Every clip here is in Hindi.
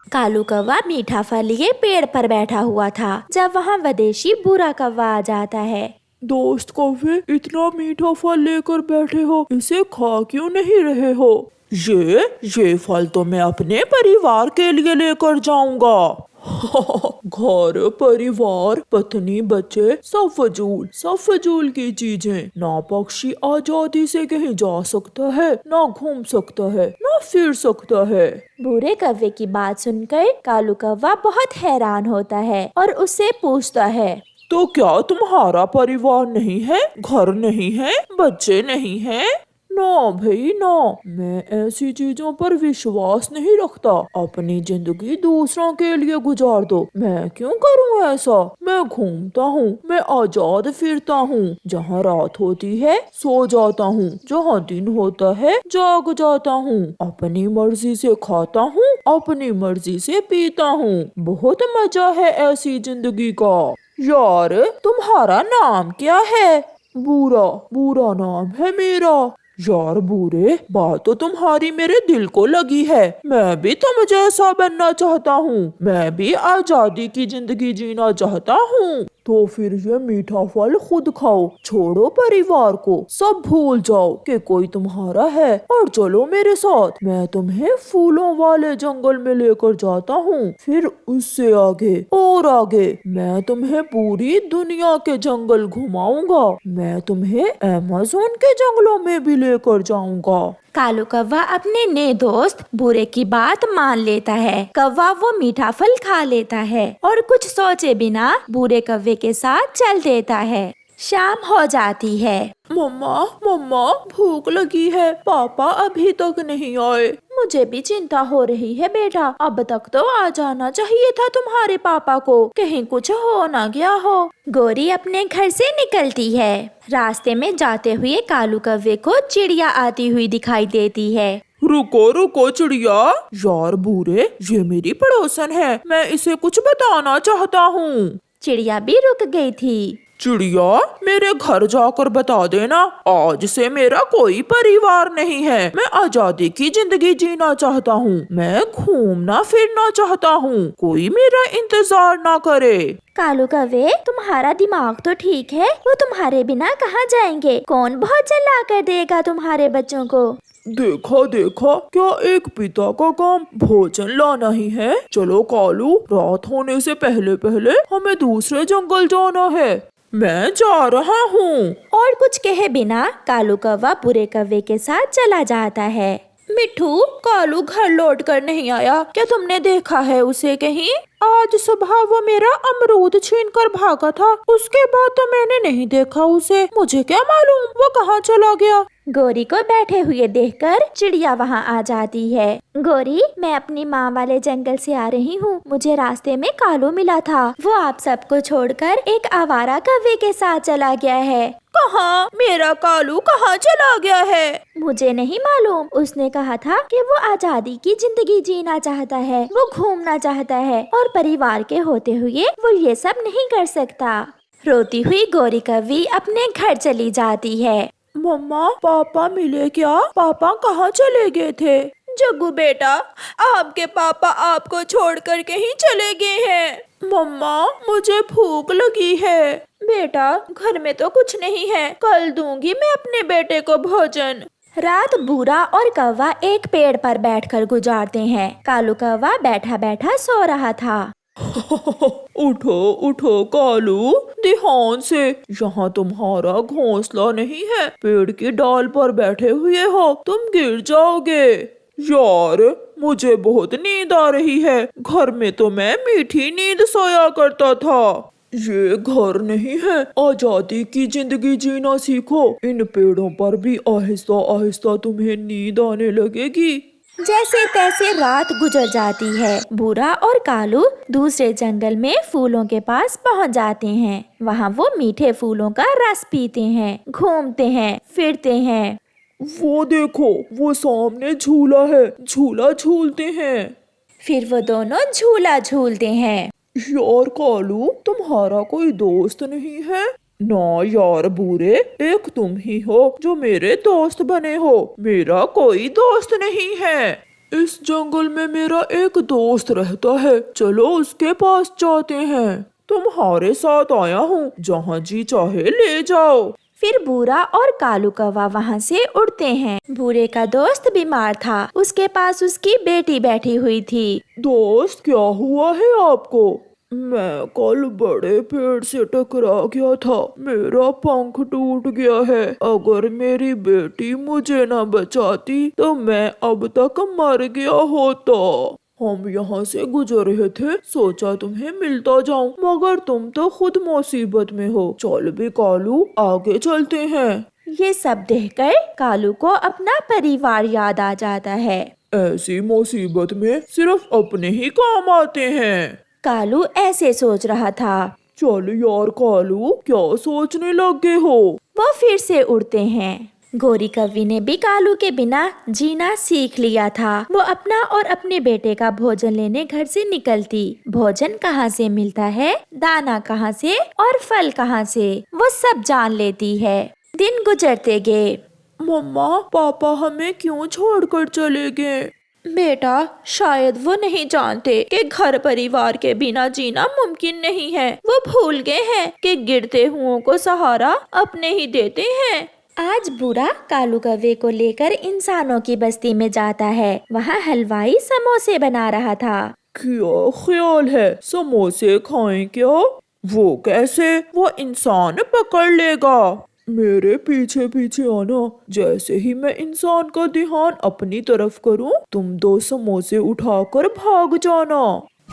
कालू कौवा मीठा फल लिए पेड़ पर बैठा हुआ था जब वहाँ विदेशी बुरा कौवा आ जाता है। दोस्त कौवे, इतना मीठा फल लेकर बैठे हो, इसे खा क्यों नहीं रहे हो? ये फल तो मैं अपने परिवार के लिए लेकर जाऊंगा। घर परिवार पत्नी बच्चे सब फजूल की चीजें। ना पक्षी आजादी से कहीं जा सकता है, ना घूम सकता है, ना फिर सकता है। बूढ़े कौवे की बात सुनकर कालू कौवा बहुत हैरान होता है और उससे पूछता है, तो क्या तुम्हारा परिवार नहीं है, घर नहीं है, बच्चे नहीं हैं? ना भाई ना, मैं ऐसी चीजों पर विश्वास नहीं रखता। अपनी जिंदगी दूसरों के लिए गुजार दो, मैं क्यों करूं ऐसा? मैं घूमता हूँ, मैं आजाद फिरता हूँ। जहाँ रात होती है सो जाता हूँ, जहाँ दिन होता है जाग जाता हूँ। अपनी मर्जी से खाता हूँ, अपनी मर्जी से पीता हूँ। बहुत मजा है ऐसी जिंदगी का। यार, तुम्हारा नाम क्या है? बुरा नाम है मेरा। यार बूढ़े, बात तो तुम्हारी मेरे दिल को लगी है। मैं भी तुम जैसा बनना चाहता हूँ, मैं भी आजादी की जिंदगी जीना चाहता हूँ। तो फिर ये मीठा फल खुद खाओ, छोड़ो परिवार को, सब भूल जाओ कि कोई तुम्हारा है और चलो मेरे साथ। मैं तुम्हें फूलों वाले जंगल में लेकर जाता हूँ, फिर उससे आगे और आगे। मैं तुम्हें पूरी दुनिया के जंगल घुमाऊंगा। मैं तुम्हें अमेज़न के जंगलों में भी लेकर जाऊंगा। कालू कौवा अपने नए दोस्त बूढ़े की बात मान लेता है। कौवा वो मीठा फल खा लेता है और कुछ सोचे बिना बूढ़े कौवे के साथ चल देता है। शाम हो जाती है। मम्मा भूख लगी है, पापा अभी तक नहीं आए। मुझे भी चिंता हो रही है बेटा, अब तक तो आ जाना चाहिए था तुम्हारे पापा को, कहीं कुछ हो ना गया हो। गोरी अपने घर से निकलती है। रास्ते में जाते हुए कालू कौवे को चिड़िया आती हुई दिखाई देती है। रुको चिड़िया। यार बूढ़े, ये मेरी पड़ोसन है, मैं इसे कुछ बताना चाहता हूँ। चिड़िया भी रुक गई थी। चिड़िया, मेरे घर जाकर बता देना, आज से मेरा कोई परिवार नहीं है। मैं आजादी की जिंदगी जीना चाहता हूँ, मैं घूमना फिरना चाहता हूँ, कोई मेरा इंतजार ना करे। कालू कौवे, तुम्हारा दिमाग तो ठीक है, वो तुम्हारे बिना कहाँ जाएंगे? कौन भोजन ला कर देगा तुम्हारे बच्चों को? देखा, क्या एक पिता का काम भोजन लाना ही है? चलो कालू, रात होने से पहले पहले हमें दूसरे जंगल जाना है। मैं जा रहा हूँ। और कुछ कहे बिना कालू कौवा बूढ़े कौवे के साथ चला जाता है। मिठू, कालू घर लौट कर नहीं आया, क्या तुमने देखा है उसे कहीं? आज सुबह वो मेरा अमरूद छीन कर भागा था, उसके बाद तो मैंने नहीं देखा उसे। मुझे क्या मालूम वो कहाँ चला गया। गोरी को बैठे हुए देखकर चिड़िया वहाँ आ जाती है। गोरी, मैं अपनी माँ वाले जंगल से आ रही हूँ। मुझे रास्ते में कालू मिला था, वो आप सबको छोड़कर एक आवारा कौवे के साथ चला गया है। कहाँ? मेरा कालू कहाँ चला गया है? मुझे नहीं मालूम। उसने कहा था कि वो आजादी की जिंदगी जीना चाहता है, वो घूमना चाहता है और परिवार के होते हुए वो ये सब नहीं कर सकता। रोती हुई गोरी कौवी अपने घर चली जाती है। मम्मा, पापा मिले क्या? पापा कहाँ चले गए थे? जग्गू बेटा, आपके पापा आपको छोड़कर कहीं चले गए हैं। मम्मा, मुझे भूख लगी है। बेटा, घर में तो कुछ नहीं है, कल दूंगी मैं अपने बेटे को भोजन। रात बूढ़ा और कौवा एक पेड़ पर बैठकर गुजारते हैं। कालू कौवा बैठा बैठा सो रहा था। उठो कालू, ध्यान से। यहाँ तुम्हारा घोंसला नहीं है, पेड़ की डाल पर बैठे हुए हो, तुम गिर जाओगे। यार, मुझे बहुत नींद आ रही है। घर में तो मैं मीठी नींद सोया करता था। ये घर नहीं है, आजादी की जिंदगी जीना सीखो। इन पेड़ों पर भी आहिस्ता आहिस्ता तुम्हें नींद आने लगेगी। जैसे तैसे रात गुजर जाती है। बूढ़ा और कालू दूसरे जंगल में फूलों के पास पहुंच जाते हैं। वहाँ वो मीठे फूलों का रस पीते हैं, घूमते हैं, फिरते हैं। वो देखो, वो सामने झूला है, झूला झूलते हैं। फिर वो दोनों झूला झूलते हैं। यार कालू, तुम्हारा कोई दोस्त नहीं है? ना यार बूढ़े, एक तुम ही हो जो मेरे दोस्त बने हो, मेरा कोई दोस्त नहीं है। इस जंगल में मेरा एक दोस्त रहता है, चलो उसके पास जाते हैं। तुम्हारे साथ आया हूँ, जहाँ जी चाहे ले जाओ। फिर बूढ़ा और कालू कौवा वहाँ से उड़ते हैं। बूढ़े का दोस्त बीमार था, उसके पास उसकी बेटी बैठी हुई थी। दोस्त, क्या हुआ है आपको? मैं कल बड़े पेड़ से टकरा गया था, मेरा पंख टूट गया है। अगर मेरी बेटी मुझे न बचाती तो मैं अब तक मर गया होता। हम यहाँ से गुजर रहे थे, सोचा तुम्हें मिलता जाऊं, मगर तुम तो खुद मुसीबत में हो। चल भी कालू, आगे चलते हैं। ये सब देखकर कालू को अपना परिवार याद आ जाता है। ऐसी मुसीबत में सिर्फ अपने ही काम आते हैं। कालू ऐसे सोच रहा था। चल यार कालू, क्या सोचने लगे हो? वो फिर से उड़ते हैं। गोरी कौवी ने भी कालू के बिना जीना सीख लिया था। वो अपना और अपने बेटे का भोजन लेने घर से निकलती। भोजन कहाँ से मिलता है, दाना कहाँ से और फल कहाँ से, वो सब जान लेती है। दिन गुजरते गए। मम्मा, पापा हमें क्यों छोड़कर चले गए? बेटा, शायद वो नहीं जानते कि घर परिवार के बिना जीना मुमकिन नहीं है। वो भूल गए हैं कि गिरते हुओं को सहारा अपने ही देते हैं। आज बूढ़ा कालू कौवे को लेकर इंसानों की बस्ती में जाता है। वहाँ हलवाई समोसे बना रहा था। क्या ख्याल है, समोसे खाएं क्या? वो कैसे? वो इंसान पकड़ लेगा। मेरे पीछे पीछे आना। जैसे ही मैं इंसान का ध्यान अपनी तरफ करूं, तुम 2 समोसे उठाकर भाग जाना।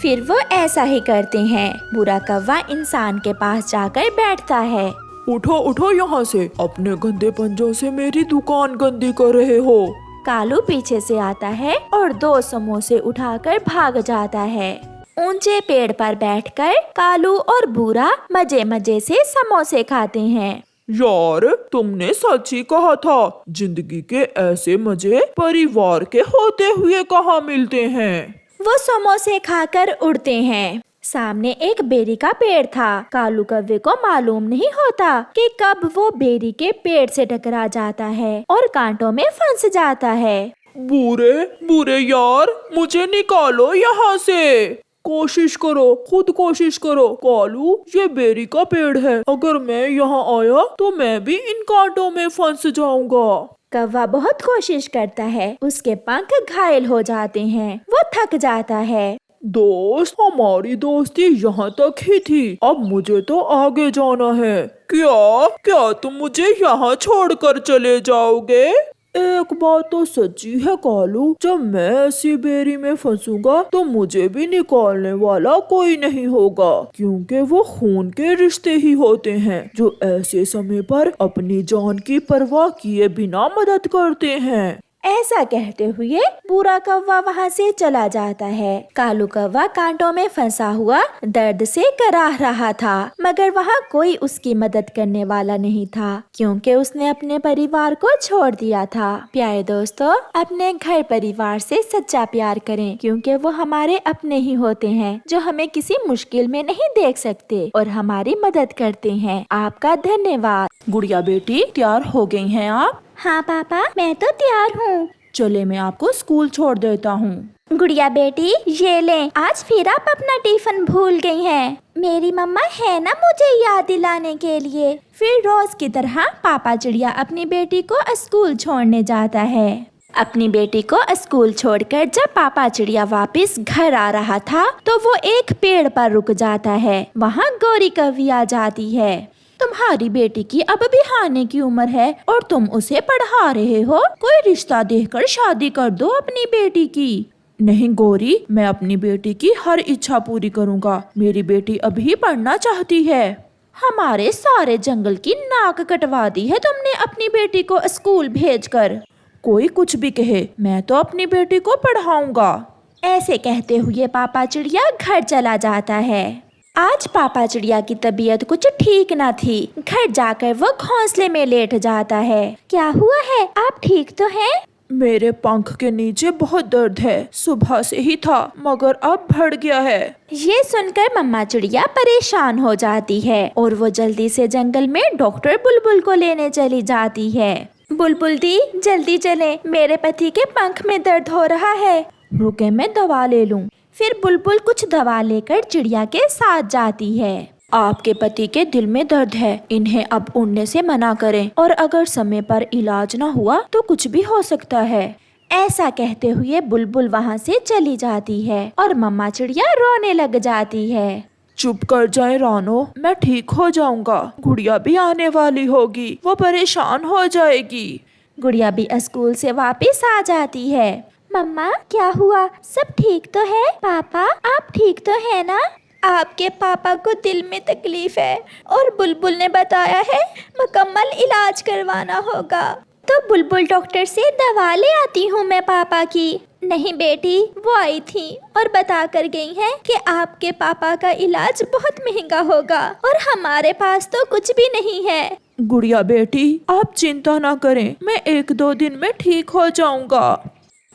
फिर वो ऐसा ही करते हैं। बूढ़ा कौवा इंसान के पास जाकर बैठता है। उठो उठो यहाँ से, अपने गंदे पंजों से मेरी दुकान गंदी कर रहे हो। कालू पीछे से आता है और 2 समोसे उठाकर भाग जाता है। ऊंचे पेड़ पर बैठकर कालू और बूढ़ा मजे मजे से समोसे खाते हैं। यार, तुमने सच ही कहा था, जिंदगी के ऐसे मजे परिवार के होते हुए कहाँ मिलते हैं। वो समोसे खाकर उड़ते हैं। सामने एक बेरी का पेड़ था। कालू कौवे को मालूम नहीं होता कि कब वो बेरी के पेड़ से टकरा जाता है और कांटों में फंस जाता है। बुरे बुरे यार, मुझे निकालो यहाँ से। कोशिश करो, खुद कोशिश करो। कालू, ये बेरी का पेड़ है, अगर मैं यहाँ आया तो मैं भी इन कांटों में फंस जाऊंगा। कौवा बहुत कोशिश करता है, उसके पंख घायल हो जाते हैं, वो थक जाता है। दोस्त, हमारी दोस्ती यहाँ तक ही थी, अब मुझे तो आगे जाना है। क्या क्या तुम मुझे यहाँ छोड़कर चले जाओगे? एक बात तो सच्ची है कालू, जब मैं ऐसी बेरी में फंसूंगा तो मुझे भी निकालने वाला कोई नहीं होगा, क्योंकि वो खून के रिश्ते ही होते हैं जो ऐसे समय पर अपनी जान की परवाह किए बिना मदद करते हैं। ऐसा कहते हुए बूढ़ा कौवा वहाँ से चला जाता है। कालू कौवा कांटों में फंसा हुआ दर्द से कराह रहा था, मगर वहाँ कोई उसकी मदद करने वाला नहीं था, क्योंकि उसने अपने परिवार को छोड़ दिया था। प्यारे दोस्तों, अपने घर परिवार से सच्चा प्यार करें, क्योंकि वो हमारे अपने ही होते हैं, जो हमें किसी मुश्किल में नहीं देख सकते और हमारी मदद करते हैं। आपका धन्यवाद। गुड़िया बेटी, तैयार हो गई हैं आप? हाँ पापा, मैं तो तैयार हूँ। चले, मैं आपको स्कूल छोड़ देता हूँ। गुड़िया बेटी, ये लें, आज फिर आप अपना टिफिन भूल गई हैं। मेरी मम्मा है ना मुझे याद दिलाने के लिए। फिर रोज की तरह पापा चिड़िया अपनी बेटी को स्कूल छोड़ने जाता है। अपनी बेटी को स्कूल छोड़कर जब पापा चिड़िया वापस घर आ रहा था तो वो एक पेड़ पर रुक जाता है। वहाँ गोरी कौवी आ जाती है। तुम्हारी बेटी की अब बिहाने की उम्र है और तुम उसे पढ़ा रहे हो, कोई रिश्ता देखकर शादी कर दो अपनी बेटी की। नहीं गोरी, मैं अपनी बेटी की हर इच्छा पूरी करूँगा। मेरी बेटी अभी पढ़ना चाहती है। हमारे सारे जंगल की नाक कटवा दी है तुमने अपनी बेटी को स्कूल भेजकर। कोई कुछ भी कहे, मैं तो अपनी बेटी को पढ़ाऊंगा। ऐसे कहते हुए पापा चिड़िया घर चला जाता है। आज पापा चिड़िया की तबीयत कुछ ठीक न थी। घर जाकर वो घोंसले में लेट जाता है। क्या हुआ है, आप ठीक तो हैं? मेरे पंख के नीचे बहुत दर्द है, सुबह से ही था मगर अब बढ़ गया है। ये सुनकर मम्मा चिड़िया परेशान हो जाती है और वो जल्दी से जंगल में डॉक्टर बुलबुल को लेने चली जाती है। बुलबुल दी जल्दी चले, मेरे पति के पंख में दर्द हो रहा है। रुके मैं दवा ले लूं। फिर बुलबुल कुछ दवा लेकर चिड़िया के साथ जाती है। आपके पति के दिल में दर्द है, इन्हें अब उड़ने से मना करें, और अगर समय पर इलाज न हुआ तो कुछ भी हो सकता है। ऐसा कहते हुए बुलबुल वहाँ से चली जाती है और मम्मा चिड़िया रोने लग जाती है। चुप कर जाए रानो, मैं ठीक हो जाऊंगा। गुड़िया भी आने वाली होगी, वो परेशान हो जाएगी। गुड़िया भी स्कूल से वापस आ जाती है। मम्मा क्या हुआ, सब ठीक तो है? पापा आप ठीक तो है ना? आपके पापा को दिल में तकलीफ है और बुलबुल ने बताया है मुकम्मल इलाज करवाना होगा। तो बुलबुल डॉक्टर से दवा ले आती हूँ मैं पापा की। नहीं बेटी, वो आई थी और बता कर गई हैं कि आपके पापा का इलाज बहुत महंगा होगा और हमारे पास तो कुछ भी नहीं है। गुड़िया बेटी, आप चिंता ना करें, मैं 1-2 दिन में ठीक हो जाऊंगा।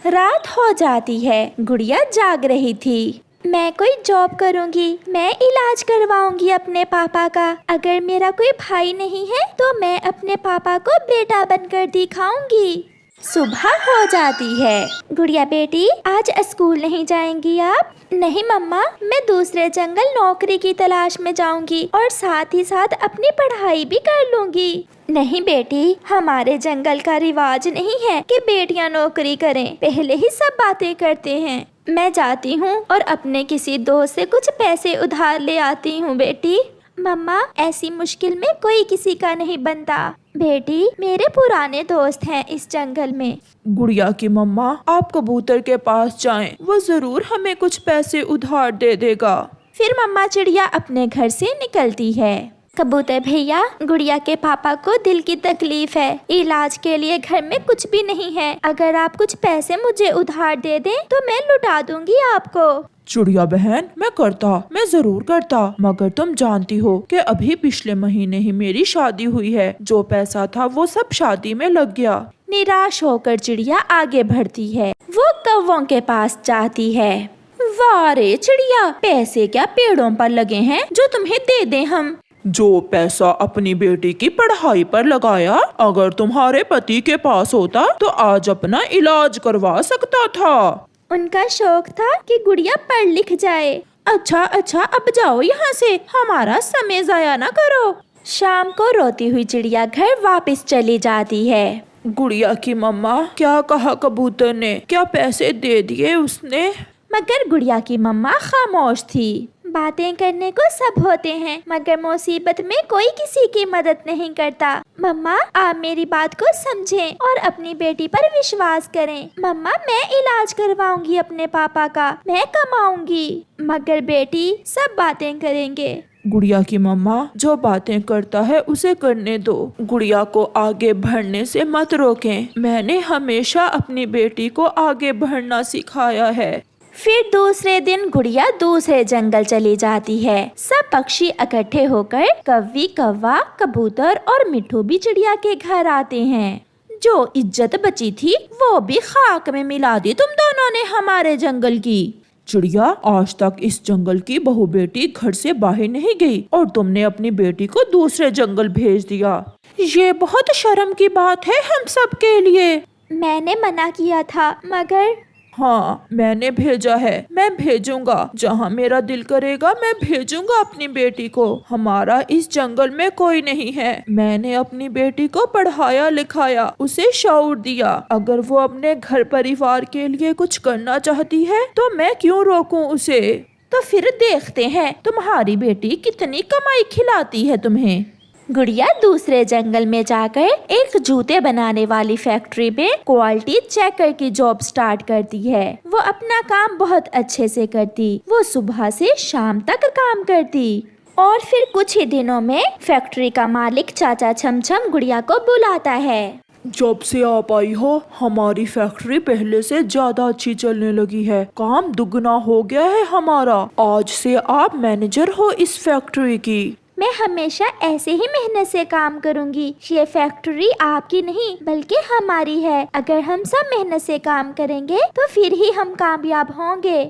रात हो जाती है। गुड़िया जाग रही थी। मैं कोई जॉब करूंगी, मैं इलाज करवाऊंगी अपने पापा का। अगर मेरा कोई भाई नहीं है तो मैं अपने पापा को बेटा बनकर दिखाऊंगी। सुबह हो जाती है। गुड़िया बेटी, आज स्कूल नहीं जाएंगी आप? नहीं मम्मा, मैं दूसरे जंगल नौकरी की तलाश में जाऊंगी और साथ ही साथ अपनी पढ़ाई भी कर लूंगी। नहीं बेटी, हमारे जंगल का रिवाज नहीं है कि बेटियां नौकरी करें, पहले ही सब बातें करते हैं। मैं जाती हूँ और अपने किसी दोस्त से कुछ पैसे उधार ले आती हूँ बेटी। मम्मा, ऐसी मुश्किल में कोई किसी का नहीं बनता। बेटी, मेरे पुराने दोस्त हैं इस जंगल में। गुड़िया की मम्मा, आप कबूतर के पास जाएं, वो जरूर हमें कुछ पैसे उधार दे देगा। फिर मम्मा चिड़िया अपने घर से निकलती है। कबूतर भैया, गुड़िया के पापा को दिल की तकलीफ है, इलाज के लिए घर में कुछ भी नहीं है। अगर आप कुछ पैसे मुझे उधार दे दें तो मैं लौटा दूंगी आपको। चिड़िया बहन, मैं जरूर करता, मगर तुम जानती हो कि अभी पिछले महीने ही मेरी शादी हुई है। जो पैसा था वो सब शादी में लग गया। निराश होकर चिड़िया आगे बढ़ती है। वो कौवों के पास जाती है। वाह रे चिड़िया, पैसे क्या पेड़ों पर लगे हैं जो तुम्हें दे दें हम। जो पैसा अपनी बेटी की पढ़ाई पर लगाया, अगर तुम्हारे पति के पास होता तो आज अपना इलाज करवा सकता था। उनका शौक था कि गुड़िया पढ़ लिख जाए। अच्छा, अब जाओ यहाँ से, हमारा समय जाया ना करो। शाम को रोती हुई चिड़िया घर वापस चली जाती है। गुड़िया की मम्मा, क्या कहा कबूतर ने? क्या पैसे दे दिए उसने? मगर गुड़िया की मम्मा खामोश थी। बातें करने को सब होते हैं, मगर मुसीबत में कोई किसी की मदद नहीं करता। मम्मा, आप मेरी बात को समझें और अपनी बेटी पर विश्वास करें। मम्मा, मैं इलाज करवाऊंगी अपने पापा का, मैं कमाऊंगी। मगर बेटी, सब बातें करेंगे। गुड़िया की मम्मा, जो बातें करता है उसे करने दो। गुड़िया को आगे बढ़ने से मत रोकें। मैंने हमेशा अपनी बेटी को आगे बढ़ना सिखाया है। फिर दूसरे दिन गुड़िया दूसरे जंगल चली जाती है। सब पक्षी इकट्ठे होकर कौवी, कौवा, कबूतर और मिट्ठू भी चिड़िया के घर आते हैं। जो इज्जत बची थी वो भी खाक में मिला दी तुम दोनों ने हमारे जंगल की। चिड़िया, आज तक इस जंगल की बहू बेटी घर से बाहर नहीं गई और तुमने अपनी बेटी को दूसरे जंगल भेज दिया। ये बहुत शर्म की बात है हम सब के लिए। मैंने मना किया था, मगर हाँ, मैंने भेजा है, मैं भेजूंगा। जहाँ मेरा दिल करेगा मैं भेजूंगा अपनी बेटी को। हमारा इस जंगल में कोई नहीं है। मैंने अपनी बेटी को पढ़ाया लिखाया, उसे शऊर दिया। अगर वो अपने घर परिवार के लिए कुछ करना चाहती है तो मैं क्यों रोकूं उसे। तो फिर देखते हैं तुम्हारी बेटी कितनी कमाई खिलाती है तुम्हें। गुड़िया दूसरे जंगल में जाकर एक जूते बनाने वाली फैक्ट्री में क्वालिटी चेकर की जॉब स्टार्ट करती है। वो अपना काम बहुत अच्छे से करती। वो सुबह से शाम तक काम करती। और फिर कुछ ही दिनों में फैक्ट्री का मालिक चाचा छमछम गुड़िया को बुलाता है। जब से आप आई हो, हमारी फैक्ट्री पहले से ज्यादा अच्छी चलने लगी है। काम दुगना हो गया है हमारा। आज से आप मैनेजर हो इस फैक्ट्री की। मैं हमेशा ऐसे ही मेहनत से काम करूंगी। ये फैक्ट्री आपकी नहीं बल्कि हमारी है। अगर हम सब मेहनत से काम करेंगे तो फिर ही हम कामयाब होंगे।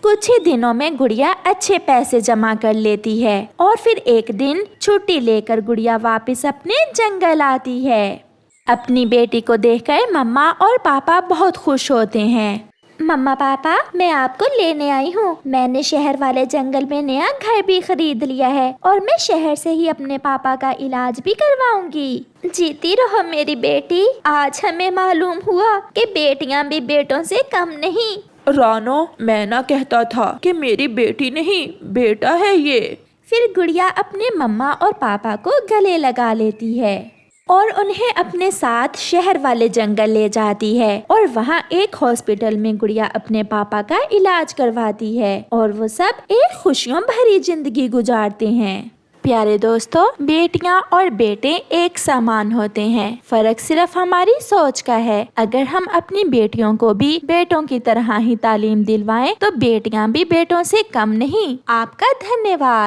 कुछ ही दिनों में गुड़िया अच्छे पैसे जमा कर लेती है और फिर एक दिन छुट्टी लेकर गुड़िया वापस अपने जंगल आती है। अपनी बेटी को देखकर मम्मा और पापा बहुत खुश होते हैं। मम्मा पापा, मैं आपको लेने आई हूँ। मैंने शहर वाले जंगल में नया घर भी खरीद लिया है और मैं शहर से ही अपने पापा का इलाज भी करवाऊंगी। जीती रहो मेरी बेटी। आज हमें मालूम हुआ कि बेटियां भी बेटों से कम नहीं। रानो, मैं ना कहता था कि मेरी बेटी नहीं बेटा है ये। फिर गुड़िया अपने मम्मा और पापा को गले लगा लेती है और उन्हें अपने साथ शहर वाले जंगल ले जाती है और वहाँ एक हॉस्पिटल में गुड़िया अपने पापा का इलाज करवाती है और वो सब एक खुशियों भरी जिंदगी गुजारते हैं। प्यारे दोस्तों, बेटियां और बेटे एक समान होते हैं, फर्क सिर्फ हमारी सोच का है। अगर हम अपनी बेटियों को भी बेटों की तरह ही तालीम दिलवाएं तो बेटियां भी बेटों से कम नहीं। आपका धन्यवाद।